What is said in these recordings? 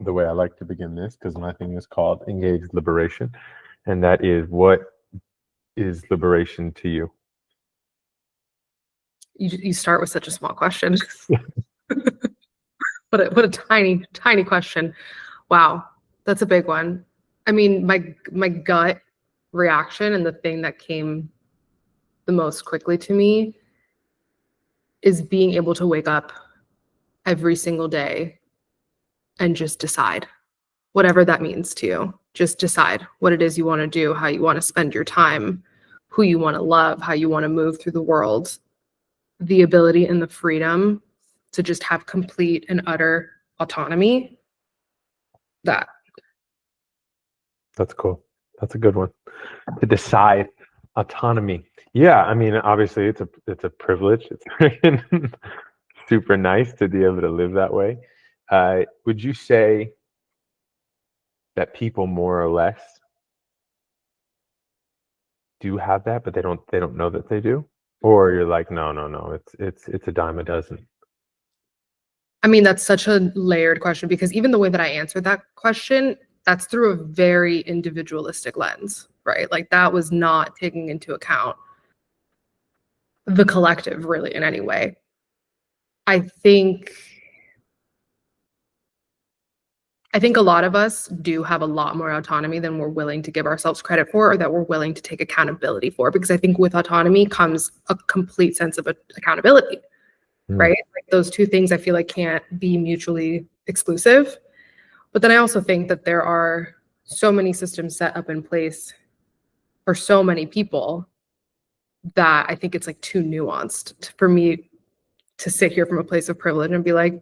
the way I like to begin this, because my thing is called Engaged Liberation. And that is, what is liberation to you? You start with such a small question. What a tiny question. Wow, that's a big one. I mean, my gut reaction and the thing that came the most quickly to me is being able to wake up every single day and just decide, whatever that means to you. Just decide what it is you want to do, how you want to spend your time, who you want to love, how you want to move through the world. The ability and the freedom to just have complete and utter autonomy. That's cool. That's a good one. To decide. Autonomy. Yeah, I mean, obviously it's a privilege. It's super nice to be able to live that way. Would you say that people more or less do have that, but they don't know that they do? Or you're like, no, it's a dime a dozen? I mean, that's such a layered question, because even the way that I answered that question, that's through a very individualistic lens, right? Like, that was not taking into account the collective really in any way. I think a lot of us do have a lot more autonomy than we're willing to give ourselves credit for, or that we're willing to take accountability for, because I think with autonomy comes a complete sense of accountability, right? Like, those two things I feel like can't be mutually exclusive. But then I also think that there are so many systems set up in place for so many people that I think it's like too nuanced for me to sit here from a place of privilege and be like,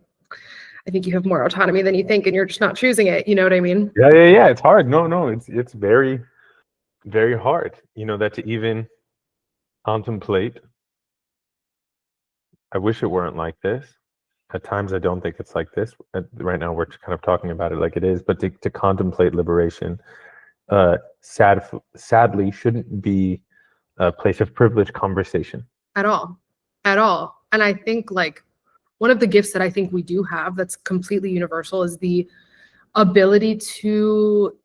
I think you have more autonomy than you think, and you're just not choosing it. You know what I mean? Yeah. It's hard. No. It's very, very hard. That to even contemplate. I wish it weren't like this. At times, I don't think it's like this. Right now, we're kind of talking about it like it is. But to contemplate liberation, sadly, shouldn't be a place of privileged conversation. At all. And I think, like, one of the gifts that I think we do have that's completely universal is the ability to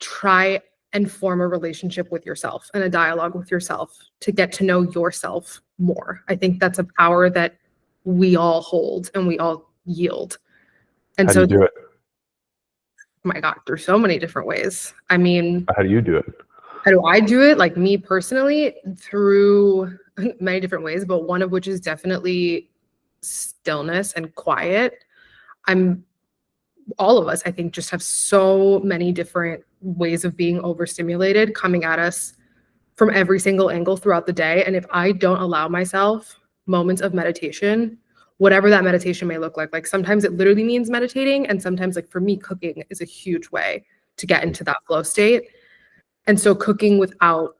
try and form a relationship with yourself and a dialogue with yourself to get to know yourself more. I think that's a power that we all hold and we all yield. And How do you do it? Oh my God, through so many different ways. I mean, how do you do it? How do I do it? Like, me personally, through many different ways, but one of which is definitely stillness and quiet. All of us, I think, just have so many different ways of being overstimulated coming at us from every single angle throughout the day. And if I don't allow myself moments of meditation, whatever that meditation may look like sometimes it literally means meditating. And sometimes, like, for me, cooking is a huge way to get into that flow state. And so cooking without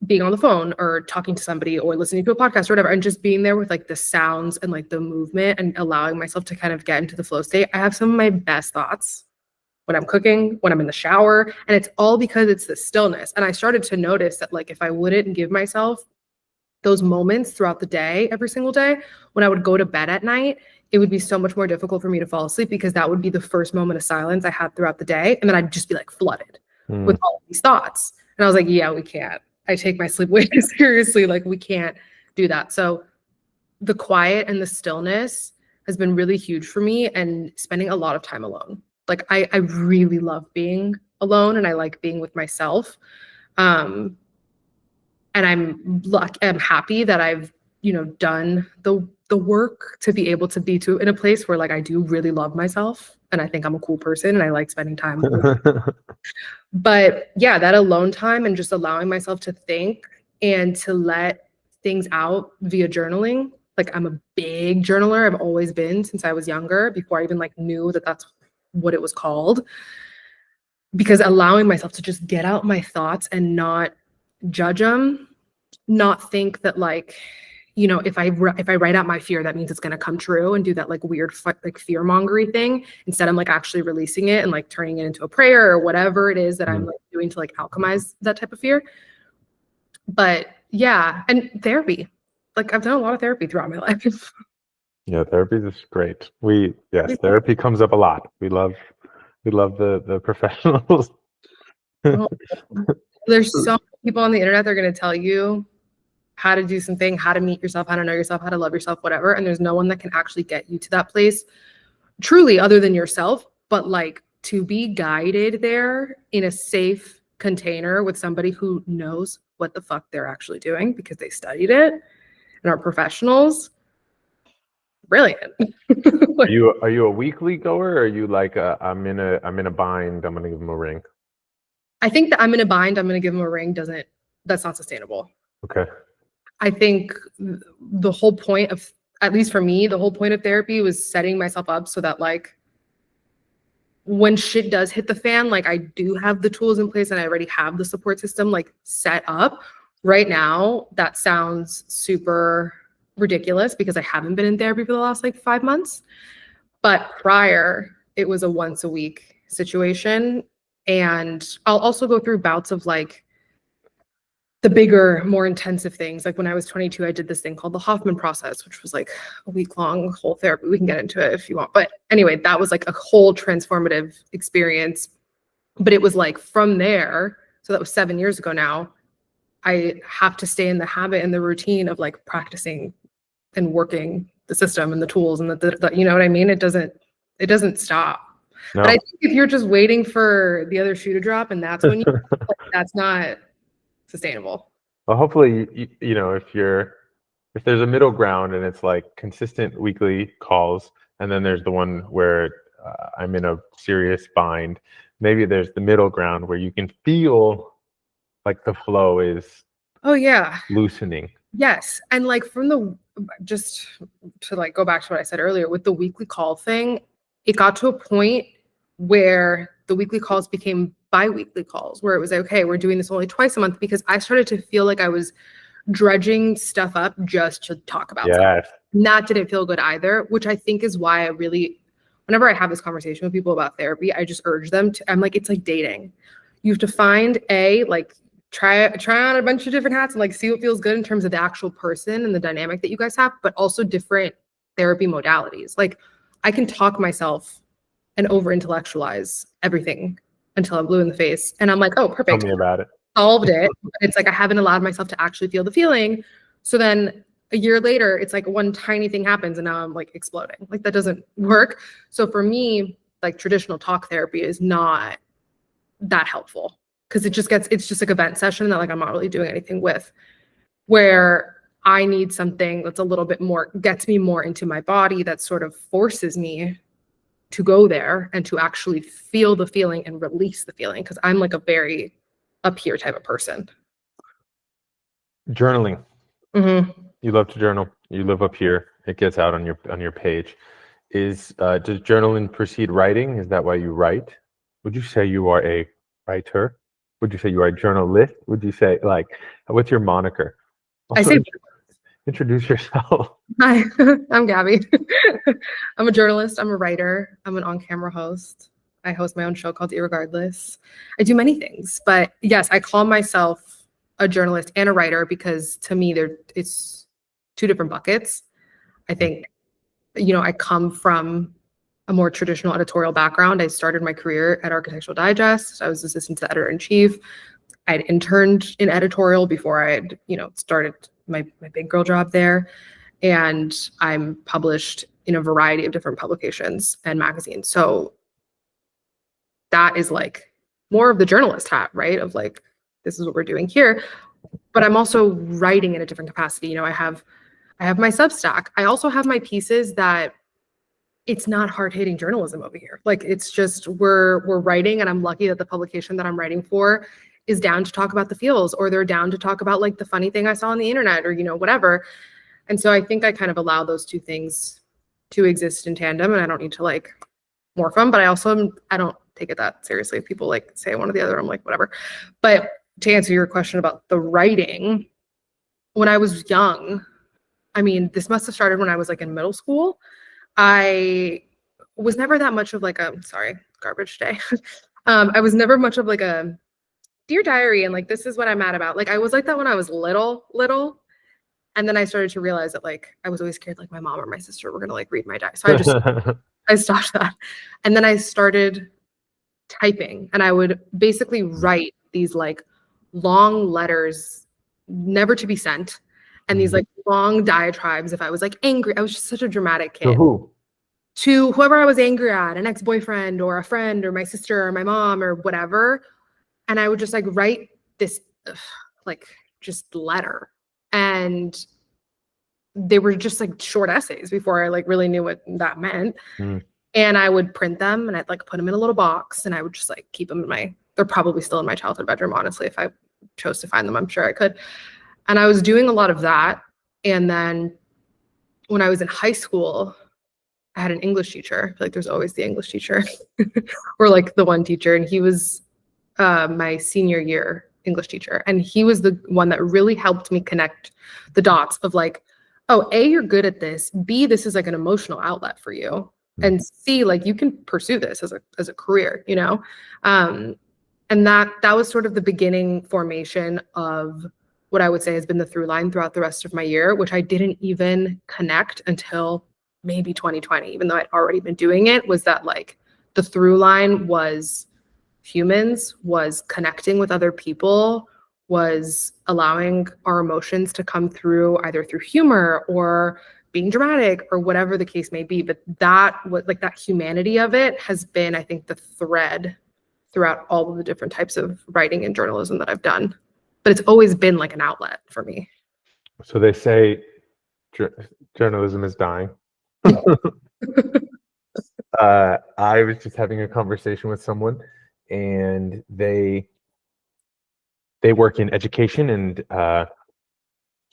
being on the phone or talking to somebody or listening to a podcast or whatever, and just being there with like the sounds and like the movement and allowing myself to kind of get into the flow state. I have some of my best thoughts when I'm cooking, when I'm in the shower, and it's all because it's the stillness. And I started to notice that, like, if I wouldn't give myself those moments throughout the day, every single day, when I would go to bed at night, it would be so much more difficult for me to fall asleep, because that would be the first moment of silence I had throughout the day. And then I'd just be like flooded with all of these thoughts. And I was like, yeah, we can't. I take my sleep way too seriously. Like, we can't do that. So the quiet and the stillness has been really huge for me, and spending a lot of time alone. Like, I really love being alone, and I like being with myself. And I'm happy that I've, done the work to be able to be in a place where, like, I do really love myself, and I think I'm a cool person, and I like spending time with But yeah, that alone time and just allowing myself to think and to let things out via journaling. Like, I'm a big journaler. I've always been since I was younger, before I even like knew that that's what it was called. Because allowing myself to just get out my thoughts and not judge them, not think that, like, if I write out my fear, that means it's going to come true, and do that like weird like fear mongery thing. Instead, I'm like actually releasing it and like turning it into a prayer or whatever it is that I'm like doing to like alchemize that type of fear. But yeah, and therapy. Like, I've done a lot of therapy throughout my life. Yeah, therapy is great. Therapy comes up a lot. We love We love the professionals. Oh, there's so many people on the internet that are going to tell you how to do something, how to meet yourself, how to know yourself, how to love yourself, whatever. And there's no one that can actually get you to that place truly other than yourself. But like to be guided there in a safe container with somebody who knows what the fuck they're actually doing because they studied it and are professionals. Brilliant. Are you a weekly goer, or are you like I'm in a bind, I'm gonna give them a ring? I think that I'm in a bind, I'm gonna give them a ring that's not sustainable. Okay. I think the whole point of, at least for me, the whole point of therapy was setting myself up so that like when shit does hit the fan, like I do have the tools in place and I already have the support system like set up. Right now, that sounds super ridiculous because I haven't been in therapy for the last like 5 months. But prior, it was a once a week situation. And I'll also go through bouts of like the bigger, more intensive things. Like when I was 22, I did this thing called the Hoffman process, which was like a week-long whole therapy. We can get into it if you want. But anyway, that was like a whole transformative experience. But it was like from there, so that was 7 years ago now, I have to stay in the habit and the routine of like practicing and working the system and the tools and the you know what I mean? It doesn't stop. No. But I think if you're just waiting for the other shoe to drop and that's when you like, that's not sustainable. Well, hopefully, you know, if there's a middle ground and it's like consistent weekly calls, and then there's the one where I'm in a serious bind, maybe there's the middle ground where you can feel like the flow is loosening. Yes. And like just to like go back to what I said earlier with the weekly call thing, it got to a point where the weekly calls became bi-weekly calls, where it was okay, we're doing this only twice a month, because I started to feel like I was dredging stuff up just to talk about stuff. And that didn't feel good either, which I think is why whenever I have this conversation with people about therapy, I just urge them to, I'm like, it's like dating. You have to find try on a bunch of different hats and like see what feels good in terms of the actual person and the dynamic that you guys have, but also different therapy modalities. Like I can talk myself and over intellectualize everything until I'm blue in the face. And I'm like, oh, perfect. Tell me about it. Solved it. But it's like I haven't allowed myself to actually feel the feeling. So then a year later, it's like one tiny thing happens and now I'm like exploding. Like that doesn't work. So for me, like traditional talk therapy is not that helpful, because it's just like a vent session that like I'm not really doing anything with, where I need something that's a little bit more, gets me more into my body, that sort of forces me to go there and to actually feel the feeling and release the feeling, because I'm like a very up here type of person. Journaling. Mm-hmm. You love to journal. You live up here. It gets out on your page. Does journaling precede writing? Is that why you write? Would you say you are a writer? Would you say you are a journalist? Would you say, like, what's your moniker? Also, I say introduce yourself. Hi, I'm Gabby. I'm a journalist. I'm a writer. I'm an on-camera host. I host my own show called Irregardless. I do many things, but yes, I call myself a journalist and a writer because to me, it's two different buckets. I think, I come from a more traditional editorial background. I started my career at Architectural Digest. I was assistant to the editor-in-chief. I'd interned in editorial before I'd, started my big girl job there. And I'm published in a variety of different publications and magazines. So that is like more of the journalist hat, right? Of like, this is what we're doing here. But I'm also writing in a different capacity. I have my Substack. I also have my pieces that it's not hard-hitting journalism over here. Like it's just we're writing, and I'm lucky that the publication that I'm writing for is down to talk about the feels, or they're down to talk about like the funny thing I saw on the internet, or whatever. And so I think I kind of allow those two things to exist in tandem, and I don't need to like morph them. But I don't take it that seriously. If people like say one or the other, I'm like, whatever. But to answer your question about the writing, when I was young, I mean, this must have started when I was like in middle school. I was never that much of like garbage day. I was never much of like a Dear Diary and like, this is what I'm mad about. Like I was like that when I was little. And then I started to realize that like, I was always scared like my mom or my sister were going to like read my diary. So I stopped that. And then I started typing, and I would basically write these like long letters, never to be sent, and these like long diatribes if I was like angry. I was just such a dramatic kid. To who? To whoever I was angry at, an ex-boyfriend or a friend or my sister or my mom or whatever. And I would just like write this like just letter. And they were just like short essays before I like really knew what that meant. And I would print them and I'd like put them in a little box and I would just like keep them they're probably still in my childhood bedroom, honestly. If I chose to find them, I'm sure I could. And I was doing a lot of that. And then when I was in high school, I had an English teacher. I feel like there's always the English teacher or like the one teacher. And he was my senior year English teacher. And he was the one that really helped me connect the dots of like, oh, A, you're good at this. B, this is like an emotional outlet for you. And C, like you can pursue this as a career, you know? And that was sort of the beginning formation of what I would say has been the through line throughout the rest of my year, which I didn't even connect until maybe 2020, even though I'd already been doing it, was that like the through line was humans, was connecting with other people, was allowing our emotions to come through either through humor or being dramatic or whatever the case may be. But that was like that humanity of it has been, I think, the thread throughout all of the different types of writing and journalism that I've done. But it's always been like an outlet for me. So they say journalism is dying. I was just having a conversation with someone, and they work in education, and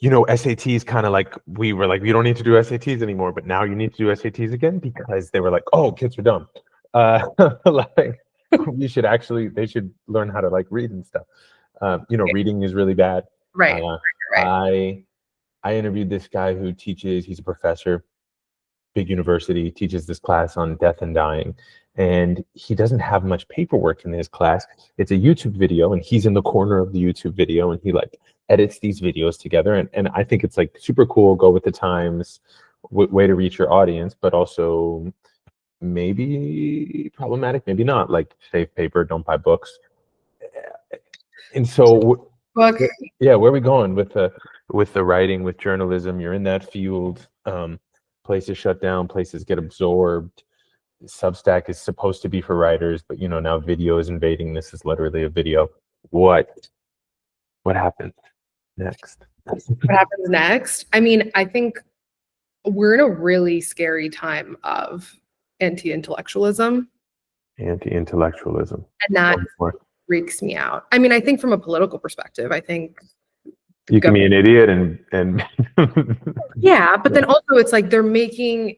SATs kind of like we were like, we don't need to do SATs anymore, but now you need to do SATs again because they were like, oh, kids are dumb. Like they should learn how to like read and stuff. Reading is really bad. Right. I interviewed this guy who teaches. He's a professor, big university, teaches this class on death and dying, and he doesn't have much paperwork in his class. It's a YouTube video, and he's in the corner of the YouTube video, and he like edits these videos together, and I think it's like super cool, go with the times, way to reach your audience, but also maybe problematic, maybe not. Like save paper, don't buy books. And so where are we going with the writing, with journalism? You're in that field. Places shut down, places get absorbed. Substack is supposed to be for writers, but now video is invading. This is literally a video. What happens next? What happens next? I mean, I think we're in a really scary time of anti-intellectualism. And that freaks me out. I mean, I think from a political perspective, I think you can be an idiot and yeah, but then also it's like they're making,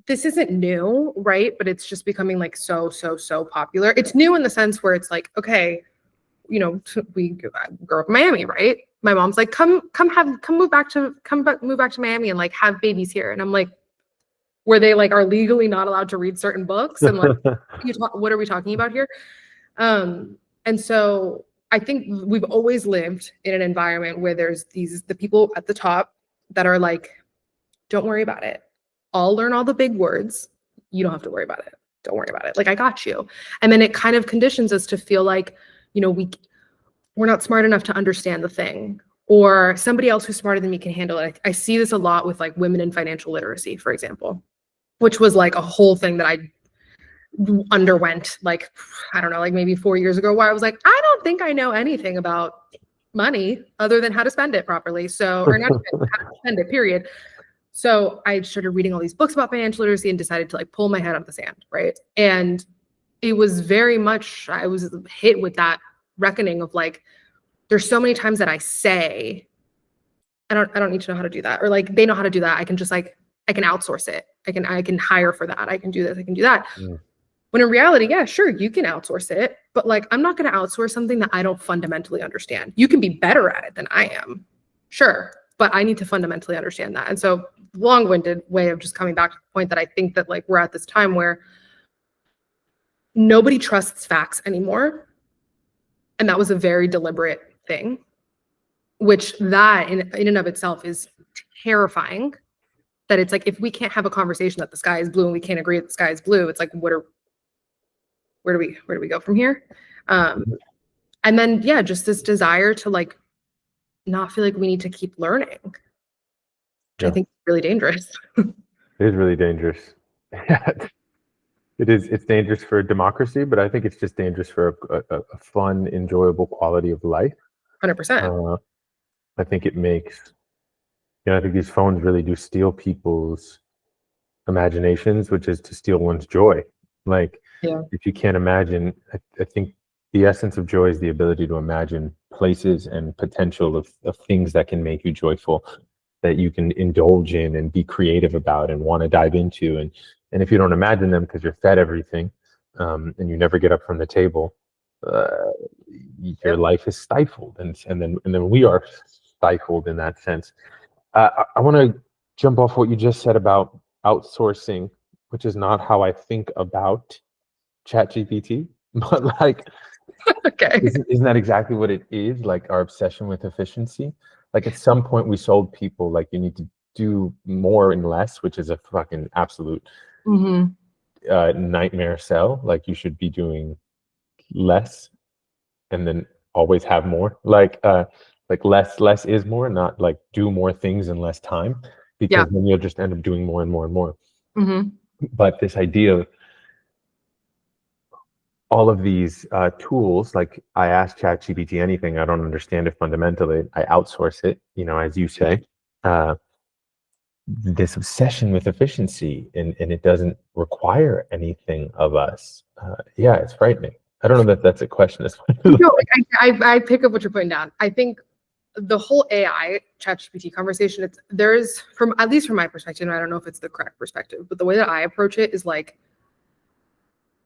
this isn't new, right? But it's just becoming like so popular. It's new in the sense where it's like, okay, we grew up in Miami, right? My mom's like, move back to Miami and like have babies here. And I'm like, where they like are legally not allowed to read certain books and like, what are we talking about here? And so I think we've always lived in an environment where there's the people at the top that are like, don't worry about it. I'll learn all the big words. You don't have to worry about it. Don't worry about it. Like, I got you. And then it kind of conditions us to feel like, we're not smart enough to understand the thing, or somebody else who's smarter than me can handle it. I see this a lot with like women in financial literacy, for example, which was like a whole thing that I underwent like, I don't know, like maybe 4 years ago, where I was like, I don't think I know anything about money other than how to spend it properly. So, or not how to spend it, period. So I started reading all these books about financial literacy and decided to like pull my head out of the sand, right? And it was very much, I was hit with that reckoning of like, there's so many times that I say, I don't need to know how to do that. Or like, they know how to do that. I can just like, I can outsource it. I can hire for that. I can do this. I can do that. Yeah. When in reality, yeah, sure, you can outsource it, but like, I'm not going to outsource something that I don't fundamentally understand. You can be better at it than I am. Sure. But I need to fundamentally understand that. And so long-winded way of just coming back to the point that I think that like, we're at this time where nobody trusts facts anymore. And that was a very deliberate thing, which that in and of itself is terrifying. That it's like, if we can't have a conversation that the sky is blue and we can't agree that the sky is blue, it's like, where do we go from here? And then, yeah, just this desire to like not feel like we need to keep learning, which I think is really dangerous. It is really dangerous. It's dangerous for democracy, but I think it's just dangerous for a fun, enjoyable quality of life. 100%. I think it makes, I think these phones really do steal people's imaginations, which is to steal one's joy. Like, if you can't imagine, I think the essence of joy is the ability to imagine places and potential of things that can make you joyful, that you can indulge in and be creative about and want to dive into. And if you don't imagine them because you're fed everything, and you never get up from the table, your life is stifled, and then we are stifled in that sense. I want to jump off what you just said about outsourcing, which is not how I think about ChatGPT, but like, okay, isn't that exactly what it is? Like our obsession with efficiency. Like at some point we sold people like you need to do more and less, which is a fucking absolute nightmare sell. Like you should be doing less and then always have more. Like less is more, not like do more things in less time, because then you'll just end up doing more and more and more. But this idea of all of these tools, like I ask ChatGPT anything, I don't understand it fundamentally, I outsource it, as you say. This obsession with efficiency, and it doesn't require anything of us. It's frightening. I don't know that that's a question. No, I pick up what you're putting down. I think the whole AI ChatGPT conversation, there's, from at least from my perspective, and I don't know if it's the correct perspective, but the way that I approach it is like,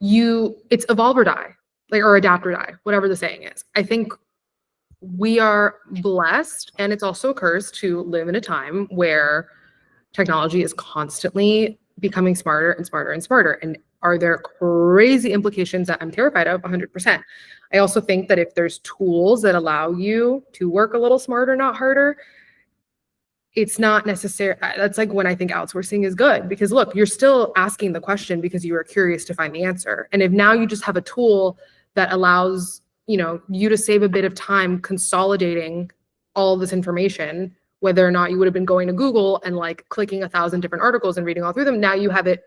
it's evolve or die, like, or adapt or die, whatever the saying is. I think we are blessed, and it's also a curse, to live in a time where technology is constantly becoming smarter and smarter and smarter. And are there crazy implications that I'm terrified of? 100%. I also think that if there's tools that allow you to work a little smarter, not harder, it's not necessary. That's like when I think outsourcing is good, because look, you're still asking the question because you are curious to find the answer. And if now you just have a tool that allows, you to save a bit of time consolidating all this information, whether or not you would have been going to Google and like clicking 1,000 different articles and reading all through them, now you have it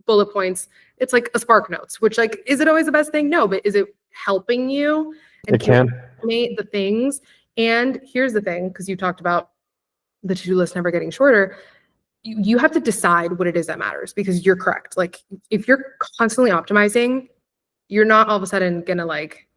bullet points. It's like a Spark Notes, which, like, is it always the best thing? No, but is it helping you? And it can automate the things. And here's the thing, because you talked about the to-do list never getting shorter. You have to decide what it is that matters, because you're correct. Like, if you're constantly optimizing, you're not all of a sudden gonna like,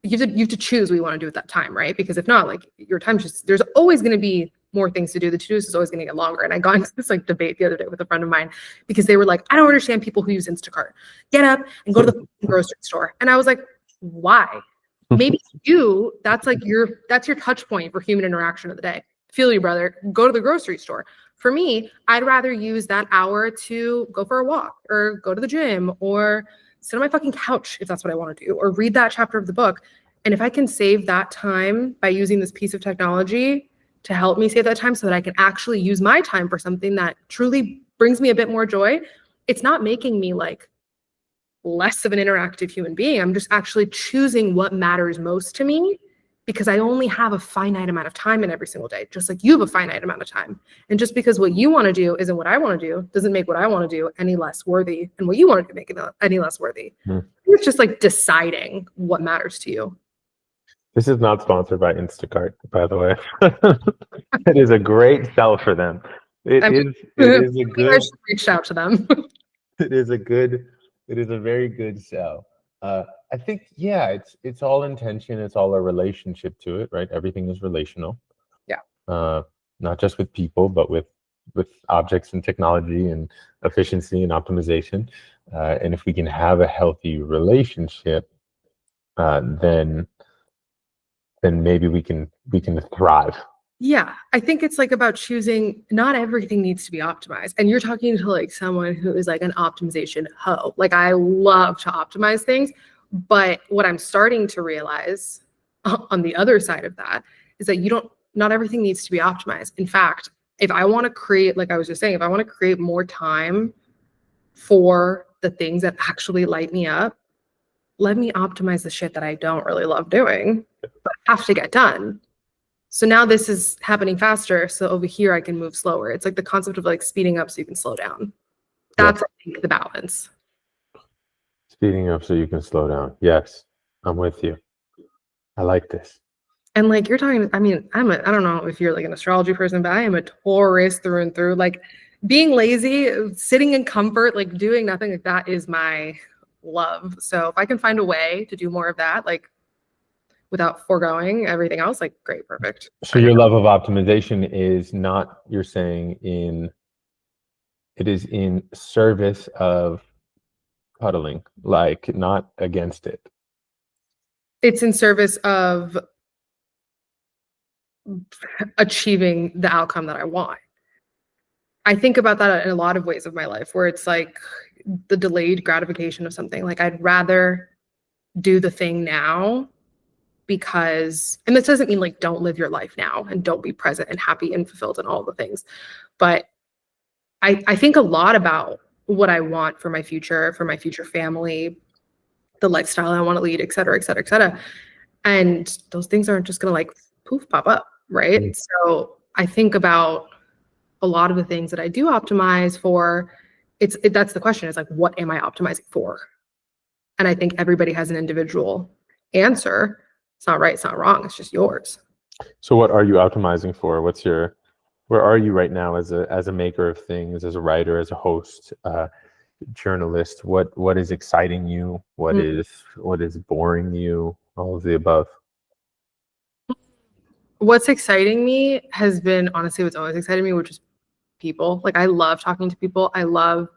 you have to choose what you want to do at that time, right? Because if not, like, your time just, there's always going to be more things to do. The to-do list is always going to get longer. And I got into this like debate the other day with a friend of mine, because they were like, I don't understand people who use Instacart. Get up and go to the grocery store. And I was like, why? Maybe that's your touch point for human interaction of the day. Feel you, brother. Go to the grocery store. For me, I'd rather use that hour to go for a walk or go to the gym or sit on my fucking couch if that's what I want to do, or read that chapter of the book. And if I can save that time by using this piece of technology to help me save that time so that I can actually use my time for something that truly brings me a bit more joy, it's not making me like less of an interactive human being. I'm just actually choosing what matters most to me, because I only have a finite amount of time in every single day, just like you have a finite amount of time. And just because what you want to do isn't what I want to do doesn't make what I want to do any less worthy, and what you want to do make it any less worthy. It's just like deciding what matters to you. This is not sponsored by Instacart, by the way. It is a great sell for them. It is a good. I should reach out to them. It is a very good sell. I think, it's all intention. It's all a relationship to it, right? Everything is relational. Yeah. Not just with people, but with objects and technology and efficiency and optimization. And if we can have a healthy relationship, then maybe we can thrive. Yeah, I think it's like about choosing. Not everything needs to be optimized. And you're talking to like someone who is like an optimization hoe. Like, I love to optimize things, but what I'm starting to realize on the other side of that is that not everything needs to be optimized. In fact, if I want to create, like I was just saying, if I want to create more time for the things that actually light me up, let me optimize the shit that I don't really love doing, but have to get done. So now this is happening faster. So over here, I can move slower. It's like the concept of like speeding up so you can slow down. That's, I think, the balance. Speeding up so you can slow down. Yes, I'm with you. I like this. And like you're talking, I mean, I don't know if you're like an astrology person, but I am a Taurus through and through. Like being lazy, sitting in comfort, like doing nothing, like that is my love. So if I can find a way to do more of that, like without foregoing everything else, like great, perfect. So your love of optimization is not, you're saying, it is in service of cuddling, like not against it. It's in service of achieving the outcome that I want. I think about that in a lot of ways of my life where it's like the delayed gratification of something. Like I'd rather do the thing now because, and this doesn't mean like don't live your life now and don't be present and happy and fulfilled and all the things. But I think a lot about what I want for my future family, the lifestyle I want to lead, et cetera, et cetera, et cetera. And those things aren't just going to like poof, pop up. Right. Mm. So I think about a lot of the things that I do optimize for. That's the question, is like, what am I optimizing for? And I think everybody has an individual answer. It's not right, it's not wrong, it's just yours. So what are you optimizing for? Where are you right now as a maker of things, as a writer, as a host, journalist? What is exciting you? What is boring you? All of the above. What's exciting me has been honestly what's always excited me, which is people. Like I love talking to people. I love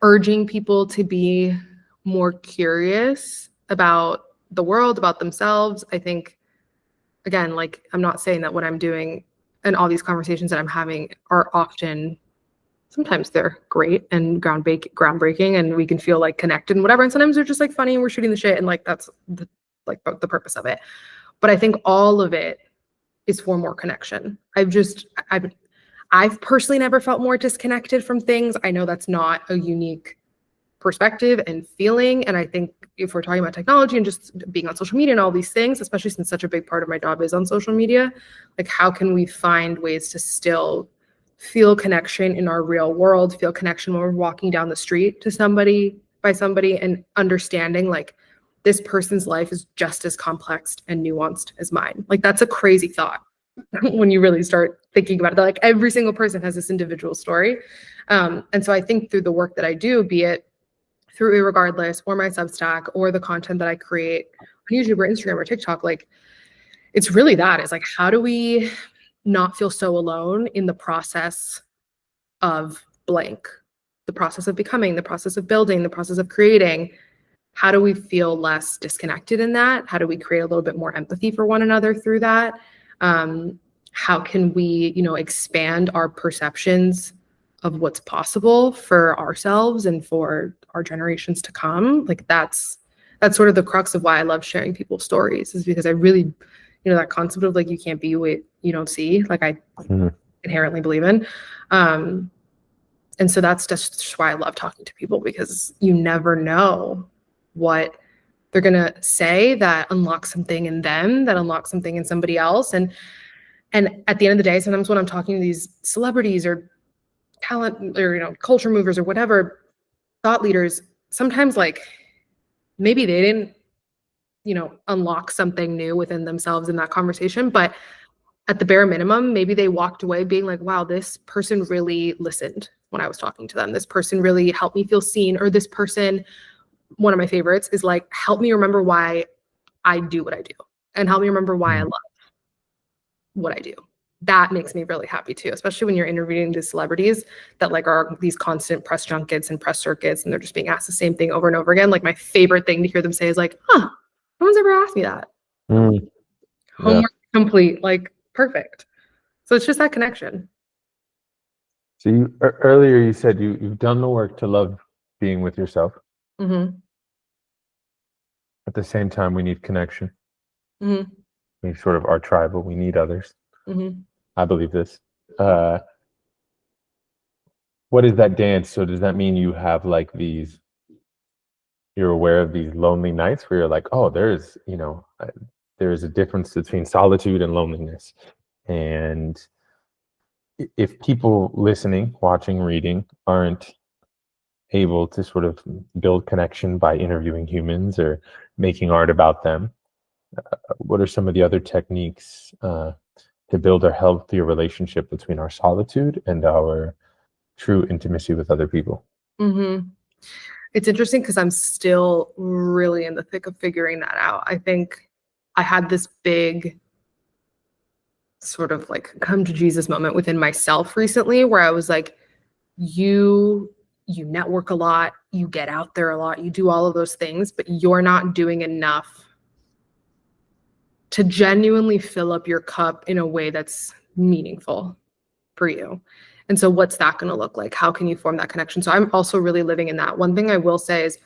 urging people to be more curious about the world, about themselves. I think, again, like I'm not saying that what I'm doing and all these conversations that I'm having are often, sometimes they're great and groundbreaking and we can feel like connected and whatever. And sometimes they're just like funny and we're shooting the shit and like that's the purpose of it. But I think all of it is for more connection. I've personally never felt more disconnected from things. I know that's not a unique perspective and feeling. And I think if we're talking about technology and just being on social media and all these things, especially since such a big part of my job is on social media, like how can we find ways to still feel connection in our real world, feel connection when we're walking down the street to somebody and understanding like this person's life is just as complex and nuanced as mine. Like that's a crazy thought when you really start thinking about it. Like every single person has this individual story. And so I think through the work that I do, be it through Irregardless or my Substack or the content that I create on YouTube or Instagram or TikTok, like it's really that. It's like, how do we not feel so alone in the process of blank, the process of becoming, the process of building, the process of creating? How do we feel less disconnected in that? How do we create a little bit more empathy for one another through that? How can we, expand our perceptions of what's possible for ourselves and for our generations to come? Like that's sort of the crux of why I love sharing people's stories, is because I really, that concept of like, you can't be what you don't see, like I inherently believe in. And so that's just why I love talking to people, because you never know what they're going to say that unlocks something in them, that unlocks something in somebody else. And at the end of the day, sometimes when I'm talking to these celebrities or talent or, culture movers or whatever, thought leaders, sometimes like maybe they didn't, unlock something new within themselves in that conversation, but at the bare minimum, maybe they walked away being like, wow, this person really listened when I was talking to them. This person really helped me feel seen. Or this person, one of my favorites is like, help me remember why I do what I do and help me remember why I love what I do. That makes me really happy too, especially when you're interviewing these celebrities that like are these constant press junkets and press circuits and they're just being asked the same thing over and over again. Like my favorite thing to hear them say is like, no one's ever asked me that. Homework complete, like perfect. So it's just that connection. So you earlier you said you've done the work to love being with yourself. Mm-hmm. At the same time, we need connection. Mm-hmm. We sort of are tribal. We need others. Mm-hmm. I believe this. What is that dance? So does that mean you have like these you're aware of these lonely nights where you're like, oh, there's, there's a difference between solitude and loneliness. And if people listening, watching, reading aren't able to sort of build connection by interviewing humans or making art about them, what are some of the other techniques to build a healthier relationship between our solitude and our true intimacy with other people? Mm-hmm. It's interesting because I'm still really in the thick of figuring that out. I think I had this big sort of like come to Jesus moment within myself recently where I was like, you network a lot, you get out there a lot, you do all of those things, but you're not doing enough to genuinely fill up your cup in a way that's meaningful for you. And so what's that going to look like? How can you form that connection? So I'm also really living in that. One thing I will say is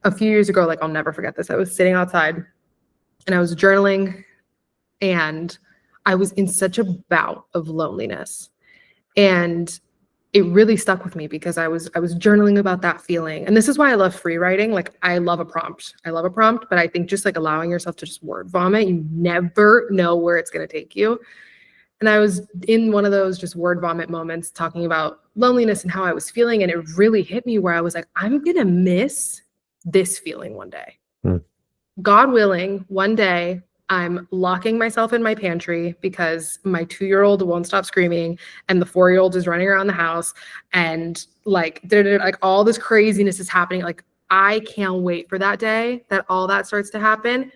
a few years ago, like I'll never forget this. I was sitting outside and I was journaling and I was in such a bout of loneliness. And it really stuck with me because I was journaling about that feeling. And this is why I love free writing. Like I love a prompt, but I think just like allowing yourself to just word vomit, you never know where it's going to take you. And I was in one of those just word vomit moments talking about loneliness and how I was feeling. And it really hit me where I was like, I'm going to miss this feeling one day. God willing, one day I'm locking myself in my pantry because my 2-year-old won't stop screaming and the 4-year-old is running around the house and like all this craziness is happening. Like I can't wait for that day that all that starts to happen.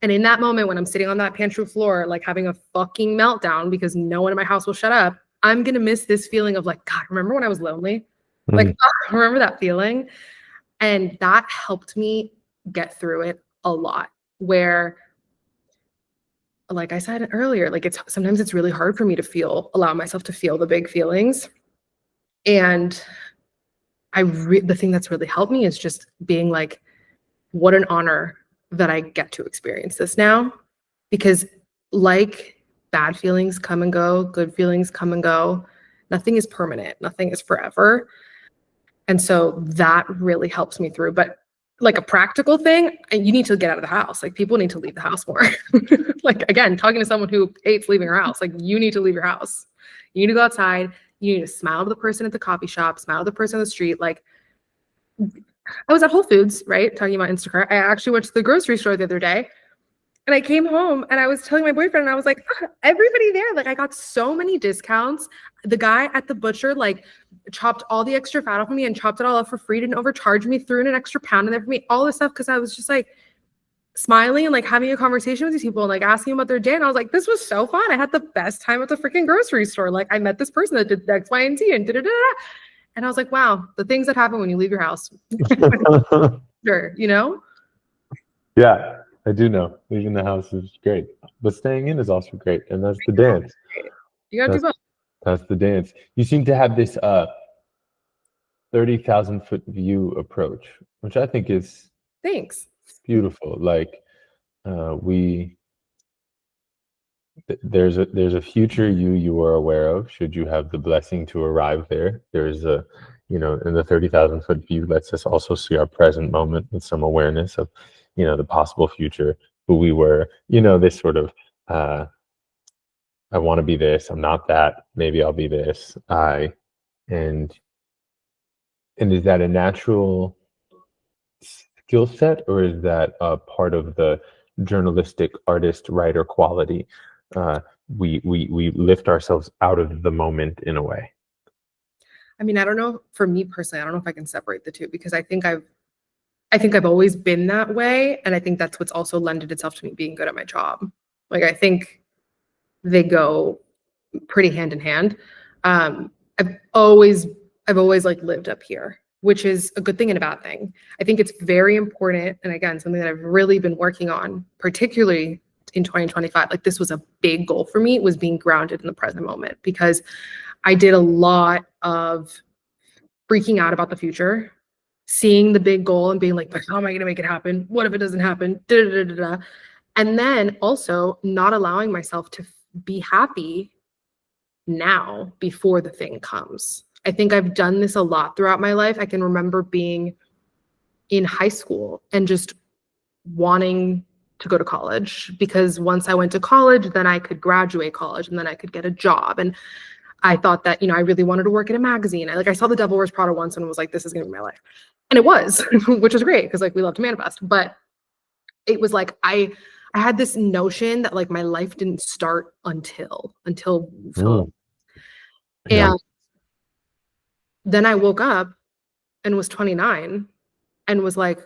And in that moment when I'm sitting on that pantry floor, like having a fucking meltdown because no one in my house will shut up, I'm going to miss this feeling of like, God, remember when I was lonely? Like, remember that feeling? And that helped me get through it a lot where, like I said earlier, like sometimes it's really hard for me to allow myself to feel the big feelings. And the thing that's really helped me is just being like, what an honor that I get to experience this now, because like bad feelings come and go, good feelings come and go. Nothing is permanent. Nothing is forever. And so that really helps me through. But like a practical thing, you need to get out of the house. Like people need to leave the house more. Like, again, talking to someone who hates leaving her house, like you need to leave your house. You need to go outside. You need to smile to the person at the coffee shop, smile to the person on the street. Like I was at Whole Foods, right? Talking about Instacart. I actually went to the grocery store the other day and I came home and I was telling my boyfriend and I was like, everybody there, like I got so many discounts. The guy at the butcher, like chopped all the extra fat off of me and chopped it all up for free, didn't overcharge me, threw in an extra pound in there for me, all this stuff. Cause I was just like smiling and like having a conversation with these people and like asking about their day. And I was like, this was so fun. I had the best time at the freaking grocery store. Like I met this person that did X, Y, and Z and da-da-da-da. And I was like, wow, the things that happen when you leave your house. Sure, you know? Yeah, I do know. Leaving the house is great, but staying in is also great. And that's the dance. You gotta do both. That's the dance. You seem to have this 30,000-foot view approach, which I think is Thanks. beautiful. Like there's a future you are aware of should you have the blessing to arrive there. There's a, in the 30,000-foot view lets us also see our present moment with some awareness of, the possible future, who we were, this sort of, I want to be this, I'm not that, maybe I'll be this, and is that a natural skill set, or is that a part of the journalistic artist writer quality? We lift ourselves out of the moment in a way. I mean, I don't know. For me personally, I don't know if I can separate the two because I think I've always been that way, and I think that's what's also lended itself to me being good at my job. Like I think they go pretty hand in hand. I've always like lived up here, which is a good thing and a bad thing. I think it's very important, and again, something that I've really been working on, particularly in 2025. Like this was a big goal for me, was being grounded in the present moment, because I did a lot of freaking out about the future, seeing the big goal and being like, but how am I going to make it happen? What if it doesn't happen? Da, da, da, da, da. And then also not allowing myself to be happy now before the thing comes. I think I've done this a lot throughout my life. I can remember being in high school and just wanting to go to college, because once I went to college, then I could graduate college and then I could get a job. And I thought that, I really wanted to work in a magazine. I saw The Devil Wears Prada once and was like, this is going to be my life. And it was, which was great because we love to manifest. But it was like, I had this notion that my life didn't start until film. Yeah. And then I woke up and was 29 and was like,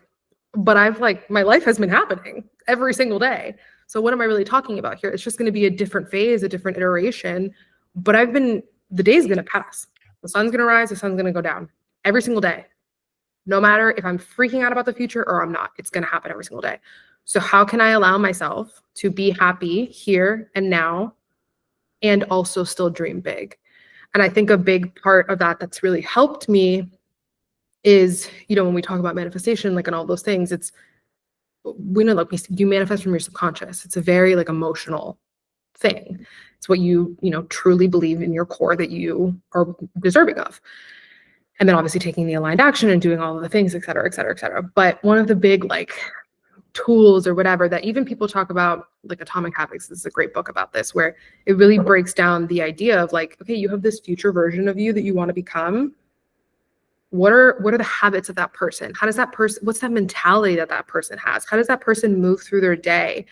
but my life has been happening every single day. So what am I really talking about here? It's just going to be a different phase, a different iteration. But the day's going to pass. The sun's going to rise, the sun's going to go down every single day. No matter if I'm freaking out about the future or I'm not, it's going to happen every single day. So how can I allow myself to be happy here and now and also still dream big? And I think a big part of that that's really helped me is, when we talk about manifestation, and all those things, we know, you manifest from your subconscious. It's a very emotional thing. It's what you truly believe in your core that you are deserving of. And then obviously taking the aligned action and doing all of the things, et cetera, et cetera, et cetera. But one of the big tools or whatever that even people talk about, Atomic Habits, this is a great book about this, where it really breaks down the idea of okay, you have this future version of you that you want to become. What are the habits of that person? How does that person, what's that mentality that person has? How does that person move through their day?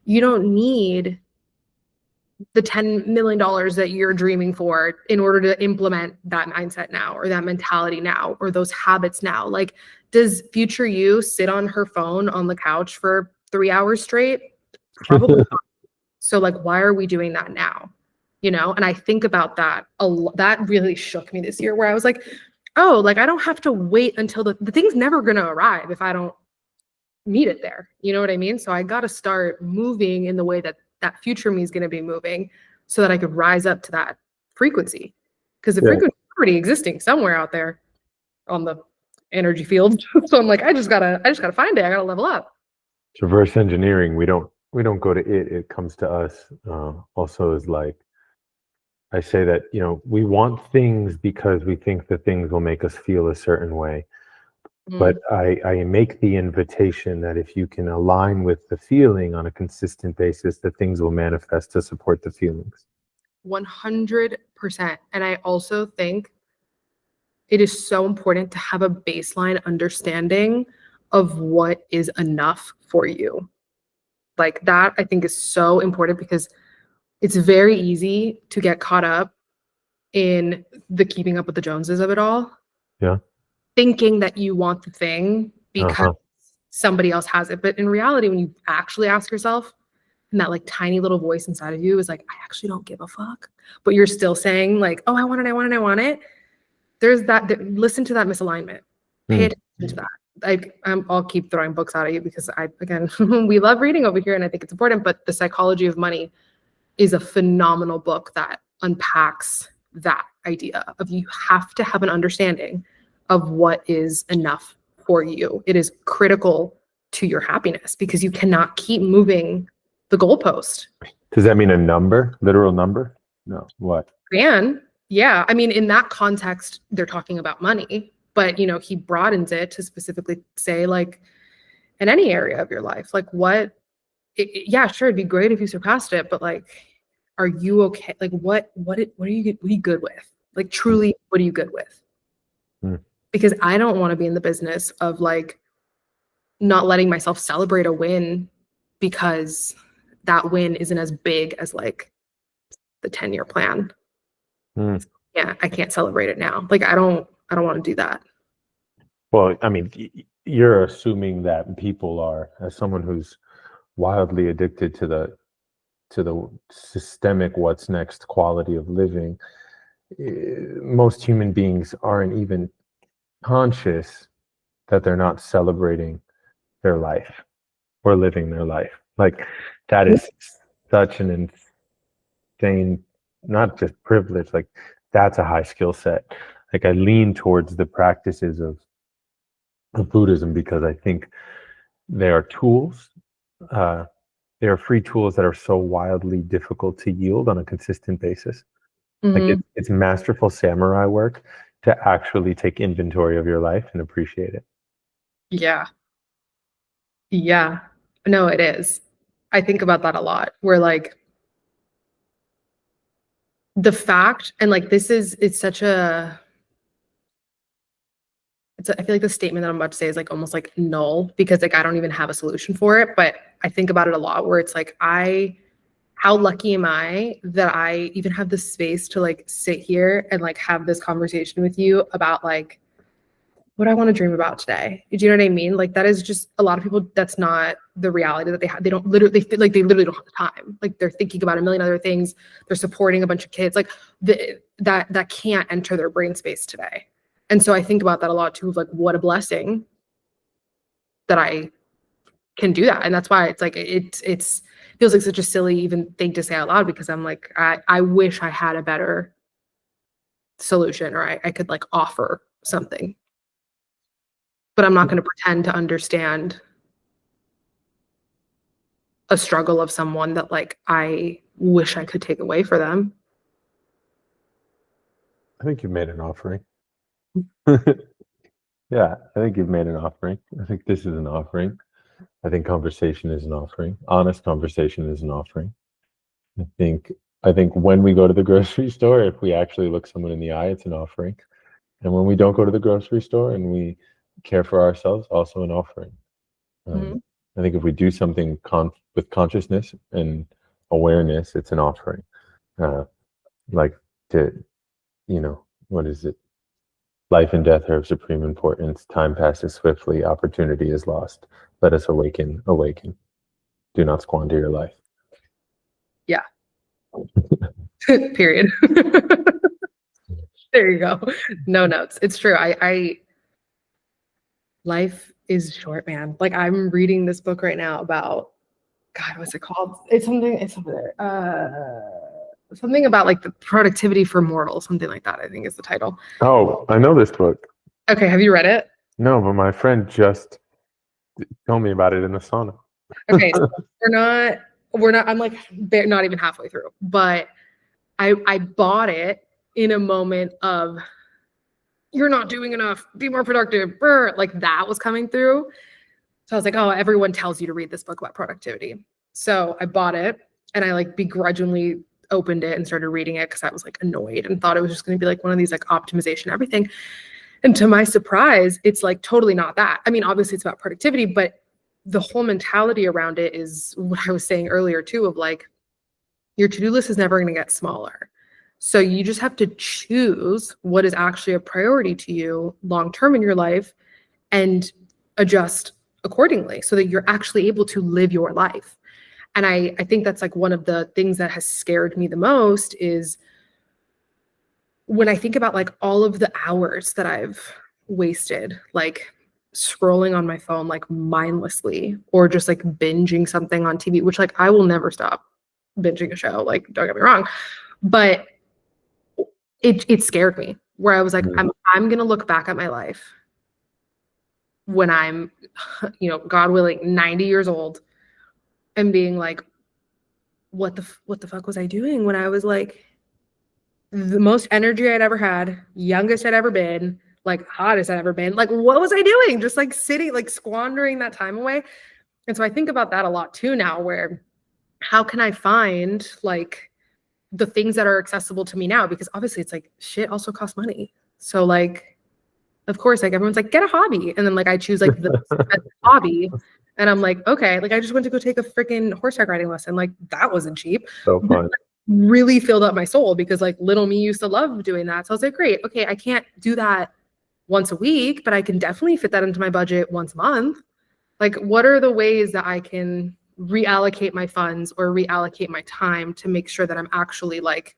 You don't need the $10 million that you're dreaming for in order to implement that mindset now, or that mentality now, or those habits now. Does future you sit on her phone on the couch for 3 hours straight? Probably not. So why are we doing that now? And I think about that a lot. That really shook me this year, where I was like, oh, I don't have to wait until the thing's never going to arrive if I don't meet it there. You know what I mean? So I got to start moving in the way that future me is going to be moving, so that I could rise up to that frequency, because the frequency is already existing somewhere out there on the energy field. So I'm I just gotta find it. I gotta level up. Reverse engineering. We don't go to it. It comes to us. Also is I say that, we want things because we think the things will make us feel a certain way. But I make the invitation that if you can align with the feeling on a consistent basis, that things will manifest to support the feelings. 100%. And I also think it is so important to have a baseline understanding of what is enough for you. That I think is so important, because it's very easy to get caught up in the keeping up with the Joneses of it all. Yeah. Thinking that you want the thing because somebody else has it. But in reality, when you actually ask yourself, and that tiny little voice inside of you is I actually don't give a fuck, but you're still saying oh, I want it, I want it, I want it. There's listen to that misalignment. Pay attention to that. I'll keep throwing books out at you, because again, we love reading over here and I think it's important, but The Psychology of Money is a phenomenal book that unpacks that idea of you have to have an understanding of what is enough for you. It is critical to your happiness, because you cannot keep moving the goalpost. Does that mean a number, literal number? No. What? And yeah, I mean, in that context, they're talking about money, but he broadens it to specifically say in any area of your life, yeah, sure, it'd be great if you surpassed it, but are you okay? What are you good with? Truly, what are you good with? Because I don't want to be in the business of not letting myself celebrate a win, because that win isn't as big as the 10-year plan. Yeah, I can't celebrate it now. I don't want to do that. Well, I mean, you're assuming that people are, as someone who's wildly addicted to the systemic what's next quality of living, most human beings aren't even conscious that they're not celebrating their life or living their life. That is such an insane, not just privilege, that's a high skill set. I lean towards the practices of Buddhism, because I think they are tools. They are free tools that are so wildly difficult to yield on a consistent basis. It's masterful samurai work to actually take inventory of your life and appreciate it. Yeah. Yeah. No, it is. I think about that a lot. Where like the fact and like this is it's such a I feel like the statement that I'm about to say is like almost like null because like I don't even have a solution for it. But I think about it a lot where it's like how lucky am I that I even have the space to like sit here and like have this conversation with you about like what I want to dream about today. Do you know what I mean? Like that is just a lot of people. That's not the reality that they have. They don't literally they feel like they literally don't have the time. Like they're thinking about a million other things. They're supporting a bunch of kids. Like that can't enter their brain space today. And so I think about that a lot too. Of like what a blessing that I can do that. And that's why it's like it's feels like such a silly even thing to say out loud because I'm like I wish I had a better solution or I could like offer something. But I'm not going to pretend to understand a struggle of someone that like I wish I could take away for them. I think you've made an offering. Yeah, I think you've made an offering. I think this is an offering. I think conversation is an offering. Honest conversation is an offering. I think I think when we go to the grocery store, if we actually look someone in the eye, it's an offering. And when we don't go to the grocery store and we care for ourselves, also an offering. Mhm. I think if we do something with consciousness and awareness, it's an offering. Uh, like to, what is it? Life and death are of supreme importance. Time passes swiftly. Opportunity is lost. Let us awaken, awaken. Do not squander your life. Yeah. Period. There you go. No notes. It's true. I life is short, man. Like I'm reading this book right now about God, what's it called? It's over there. Something about like the productivity for mortals, something like that, I think is the title. Oh, I know this book. Okay, have you read it? No, but my friend just told me about it in the sauna. Okay, so we're not, I'm like not even halfway through, but I bought it in a moment of you're not doing enough, be more productive. Brr, like that was coming through. So I was like, oh, everyone tells you to read this book about productivity. So I bought it and I like begrudgingly opened it and started reading it because I was like annoyed and thought it was just going to be like one of these like optimization everything. And to my surprise, it's like totally not that. I mean, obviously it's about productivity, but the whole mentality around it is what I was saying earlier too, of like your to-do list is never going to get smaller. So you just have to choose what is actually a priority to you long term in your life and adjust accordingly so that you're actually able to live your life. And I think that's like one of the things that has scared me the most is when I think about like all of the hours that I've wasted, like scrolling on my phone, like mindlessly, or just like binging something on TV, which like I will never stop binging a show. Like, don't get me wrong, but it scared me where I was like, I'm gonna look back at my life when I'm, God willing, 90 years old and being like, what the fuck was I doing when I was like the most energy I'd ever had, youngest I'd ever been, like hottest I'd ever been. Like, what was I doing? Just like sitting, like squandering that time away. And so I think about that a lot too now, where how can I find like the things that are accessible to me now? Because obviously it's like shit also costs money. So like, of course, like everyone's like, get a hobby. And then like I choose like the hobby. And I'm like, okay, like I just went to go take a freaking horseback riding lesson. Like that wasn't cheap. So fun. Really filled up my soul because like little me used to love doing that. So I was like, great, okay, I can't do that once a week, but I can definitely fit that into my budget once a month. Like, what are the ways that I can reallocate my funds or reallocate my time to make sure that I'm actually like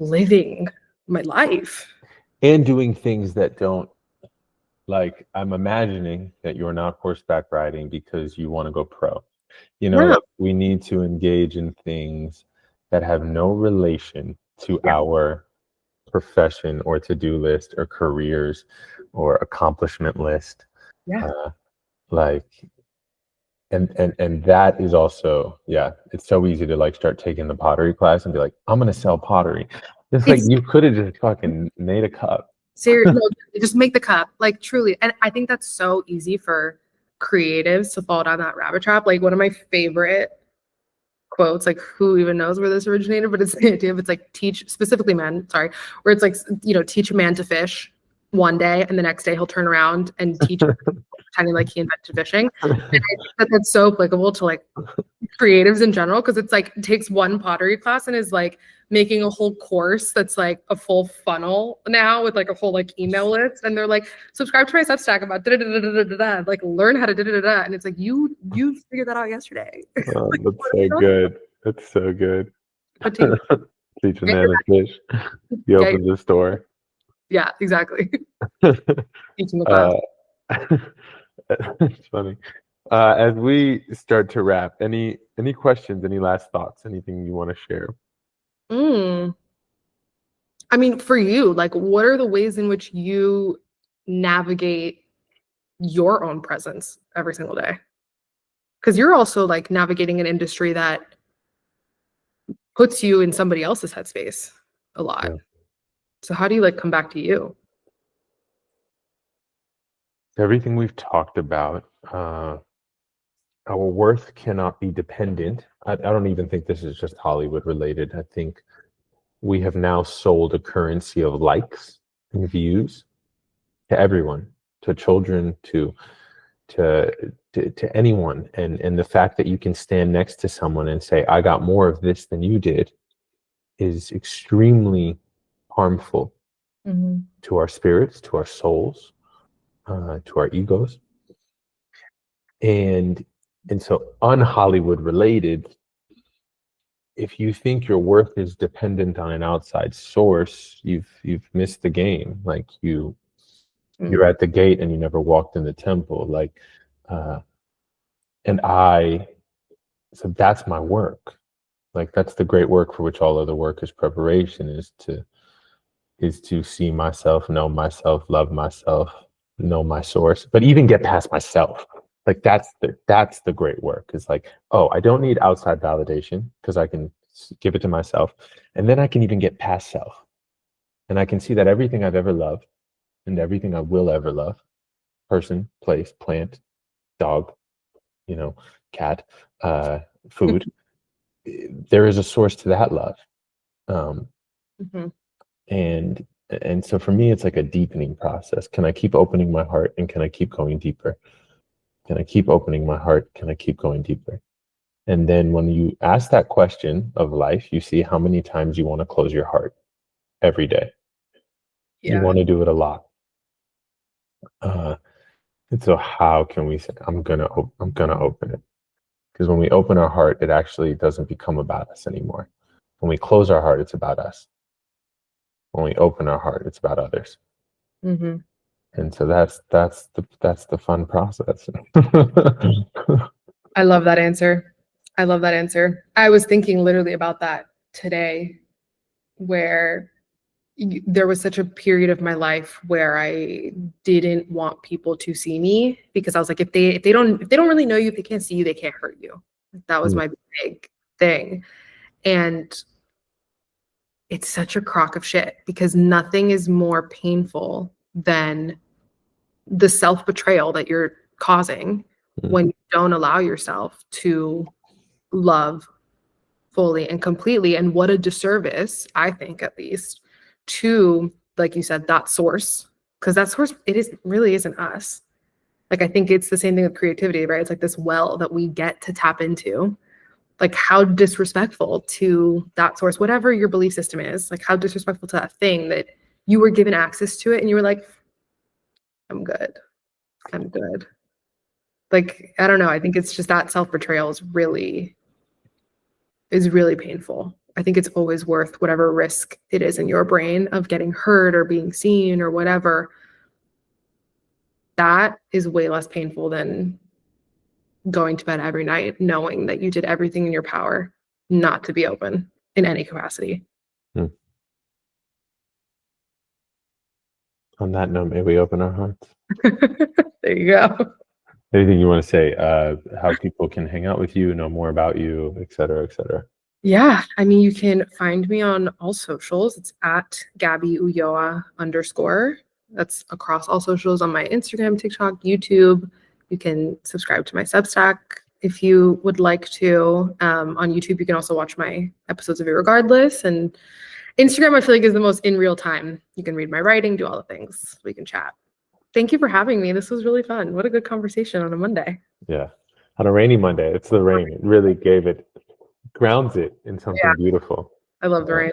living my life? And doing things that don't, like, I'm imagining that you're not horseback riding because you want to go pro. Yeah. Like we need to engage in things that have no relation to our profession or to-do list or careers or accomplishment list. Yeah. Like, and that is also, it's so easy to like start taking the pottery class and be like, I'm gonna sell pottery. It's like you could have just fucking made a cup. Seriously, no, just make the cup, like truly. And I think that's so easy for creatives to fall down that rabbit trap. Like one of my favorite quotes, like who even knows where this originated, but it's the idea of it's like teach specifically men, sorry, where it's like, teach a man to fish one day and the next day he'll turn around and teach pretending like he invented fishing. And I think that that's so applicable to like creatives in general, because it's like it takes one pottery class and is like making a whole course that's like a full funnel now with like a whole like email list, and they're like, subscribe to my Substack about da da da da da da, like learn how to da da da, and it's like you figured that out yesterday. Oh, Like, that's so good. That's so good. but teach Teach a man to fish. You open the store. Yeah, exactly. Teaching the class. It's funny. As we start to wrap, any questions, any last thoughts, anything you want to share? I mean, for you, like, what are the ways in which you navigate your own presence every single day? Because you're also like navigating an industry that puts you in somebody else's headspace a lot. Yeah. So how do you like come back to you? Everything we've talked about, our worth cannot be dependent. I don't even think this is just Hollywood related. I think we have now sold a currency of likes and views to everyone, to children, to anyone. And the fact that you can stand next to someone and say, I got more of this than you did, is extremely harmful to our spirits, to our souls, to our egos. And so un-Hollywood related, if you think your worth is dependent on an outside source, you've missed the game. Like you're at the gate and you never walked in the temple. Like, so that's my work. Like that's the great work for which all other work is preparation, is to see myself, know myself, love myself, know my source, but even get past myself. Like that's the great work. It's like, oh, I don't need outside validation because I can give it to myself. And then I can even get past self. And I can see that everything I've ever loved and everything I will ever love, person, place, plant, dog, cat, food, there is a source to that love. And so for me, it's like a deepening process. Can I keep opening my heart, and can I keep going deeper? Can I keep opening my heart? Can I keep going deeper? And then when you ask that question of life, you see how many times you want to close your heart every day. Yeah. You want to do it a lot. And so how can we say, I'm gonna open it? Because when we open our heart, it actually doesn't become about us anymore. When we close our heart, it's about us. When we open our heart, it's about others. And so that's the fun process. I love that answer. I was thinking literally about that today, where there was such a period of my life where I didn't want people to see me, because I was like, if they don't really know you, if they can't see you, they can't hurt you. That was my big thing. And it's such a crock of shit, because nothing is more painful than the self-betrayal that you're causing when you don't allow yourself to love fully and completely. And what a disservice, I think, at least, to, like you said, that source, because that source, really isn't us. Like, I think it's the same thing with creativity, right? It's like this well that we get to tap into. Like, how disrespectful to that source, whatever your belief system is, like how disrespectful to that thing that you were given access to it and you were like, I'm good. Like, I don't know. I think it's just that self-betrayal is really painful. I think it's always worth whatever risk it is in your brain of getting hurt or being seen or whatever. That is way less painful than going to bed every night knowing that you did everything in your power not to be open in any capacity. On that note, may we open our hearts? There you go. Anything you want to say, how people can hang out with you, know more about you, et cetera, et cetera? Yeah, I mean, you can find me on all socials. It's at Gabi Ulloa _. That's across all socials on my Instagram, TikTok, YouTube. You can subscribe to my Substack if you would like to. On YouTube, you can also watch my episodes of Irregardless. And Instagram, I feel like, is the most in real time. You can read my writing, do all the things. We can chat. Thank you for having me. This was really fun. What a good conversation on a Monday. Yeah. On a rainy Monday. It's the rain. It really grounds it in something beautiful. I love the rain.